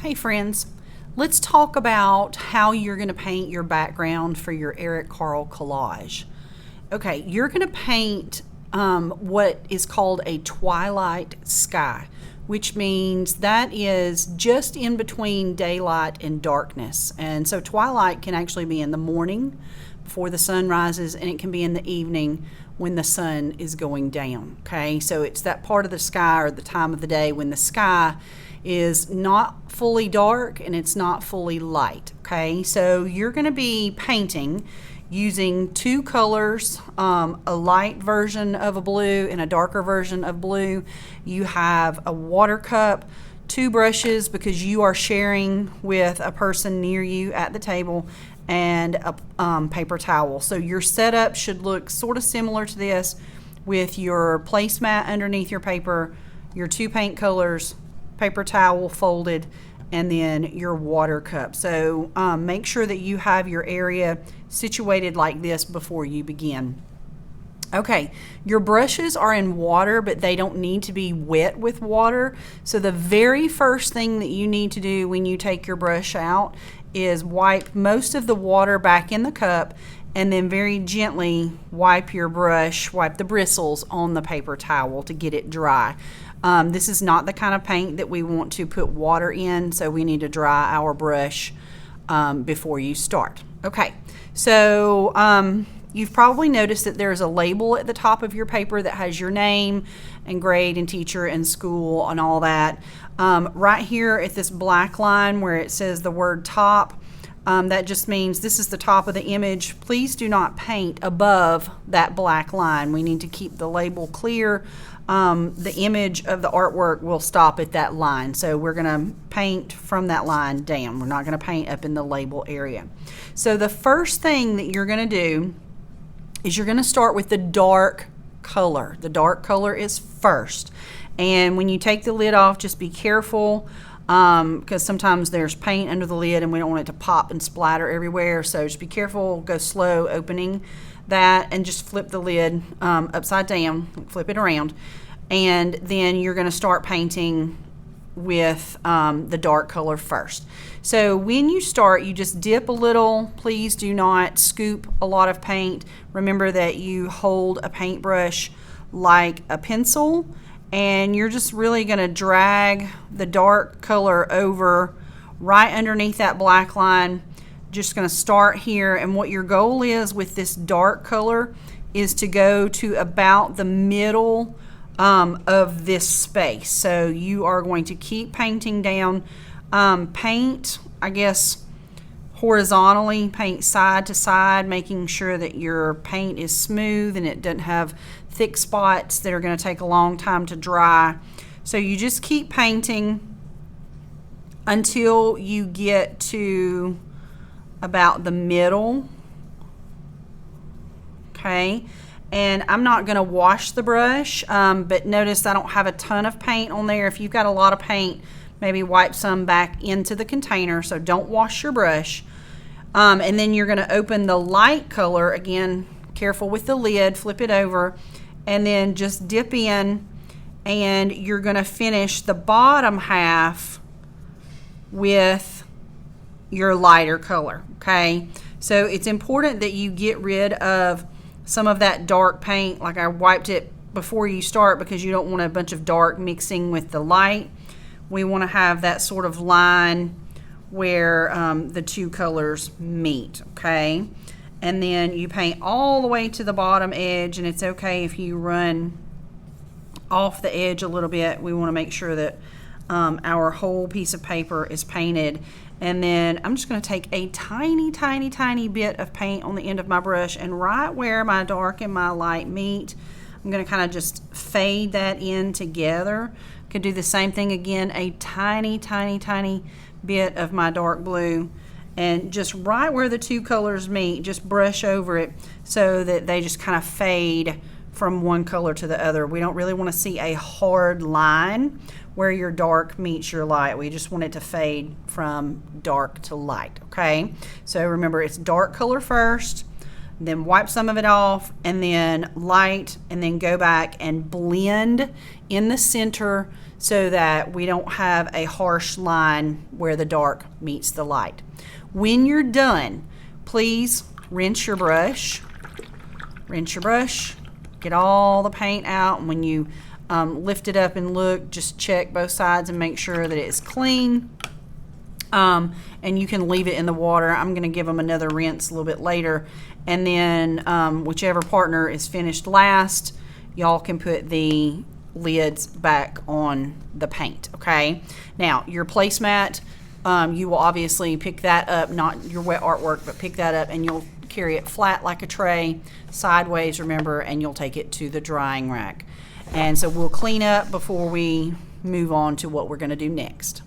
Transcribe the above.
Hey friends, let's talk about how you're going to paint your background for your Eric Carle collage. Okay, you're going to paint what is called a twilight sky, which means that is just in between daylight and darkness. And so twilight can actually be in the morning before the sun rises, and it can be in the evening when the sun is going down. Okay, so it's that part of the sky or the time of the day when the sky is not fully dark and it's not fully light. Okay, so you're going to be painting using two colors, a light version of a blue and a darker version of blue. You have a water cup, two brushes because you are sharing with a person near you at the table, and a paper towel. So your setup should look sort of similar to this, with your placemat underneath your paper, your two paint colors, paper towel folded, and then your water cup. So make sure that you have your area situated like this before you begin. Okay, your brushes are in water, but they don't need to be wet with water. So the very first thing that you need to do when you take your brush out is wipe most of the water back in the cup, and then very gently wipe your brush, wipe the bristles on the paper towel to get it dry. This is not the kind of paint that we want to put water in, so we need to dry our brush before you start. Okay, so you've probably noticed that there's a label at the top of your paper that has your name and grade and teacher and school and all that. Right here at this black line where it says the word top, that just means this is the top of the image. Please do not paint above that black line. We need to keep the label clear. The image of the artwork will stop at that line. So we're going to paint from that line down. We're not going to paint up in the label area. So the first thing that you're going to do is you're going to start with the dark color. The dark color is first. And when you take the lid off, just be careful because sometimes there's paint under the lid and we don't want it to pop and splatter everywhere. So just be careful, go slow opening that, and just flip the lid upside down, flip it around. And then you're going to start painting with the dark color first. So when you start, you just dip a little. Please do not scoop a lot of paint. Remember that you hold a paintbrush like a pencil, and you're just really going to drag the dark color over right underneath that black line. Just going to start here, and what your goal is with this dark color is to go to about the middle of this space. So you are going to keep painting down. Paint, I guess, horizontally, paint side to side, making sure that your paint is smooth and it doesn't have thick spots that are going to take a long time to dry. So you just keep painting until you get to about the middle. Okay, and I'm not going to wash the brush, but notice I don't have a ton of paint on there. If you've got a lot of paint, maybe wipe some back into the container, so don't wash your brush. And then you're going to open the light color, again, careful with the lid, flip it over, and then just dip in, and you're going to finish the bottom half with your lighter color. Okay, so it's important that you get rid of some of that dark paint. Like I wiped it before you start because you don't want a bunch of dark mixing with the light. We want to have that sort of line where the two colors meet. Okay, and then you paint all the way to the bottom edge, and it's okay if you run off the edge a little bit. We want to make sure that our whole piece of paper is painted. And then I'm just going to take a tiny, tiny, tiny bit of paint on the end of my brush, and right where my dark and my light meet, I'm going to kind of just fade that in together. Could do the same thing again, a tiny, tiny, tiny bit of my dark blue, and just right where the two colors meet, just brush over it so that they just kind of fade from one color to the other. We don't really want to see a hard line where your dark meets your light. We just want it to fade from dark to light. Okay, so remember, it's dark color first, then wipe some of it off, and then light, and then go back and blend in the center so that we don't have a harsh line where the dark meets the light. When you're done, please rinse your brush. Rinse your brush, get all the paint out, and when you lift it up and look, just check both sides and make sure that it's clean. And you can leave it in the water. I'm going to give them another rinse a little bit later, and then whichever partner is finished last, y'all can put the lids back on the paint. Okay, now your placemat, you will obviously pick that up, not your wet artwork, but pick that up, and you'll carry it flat like a tray, sideways, remember, and you'll take it to the drying rack. And so we'll clean up before we move on to what we're going to do next.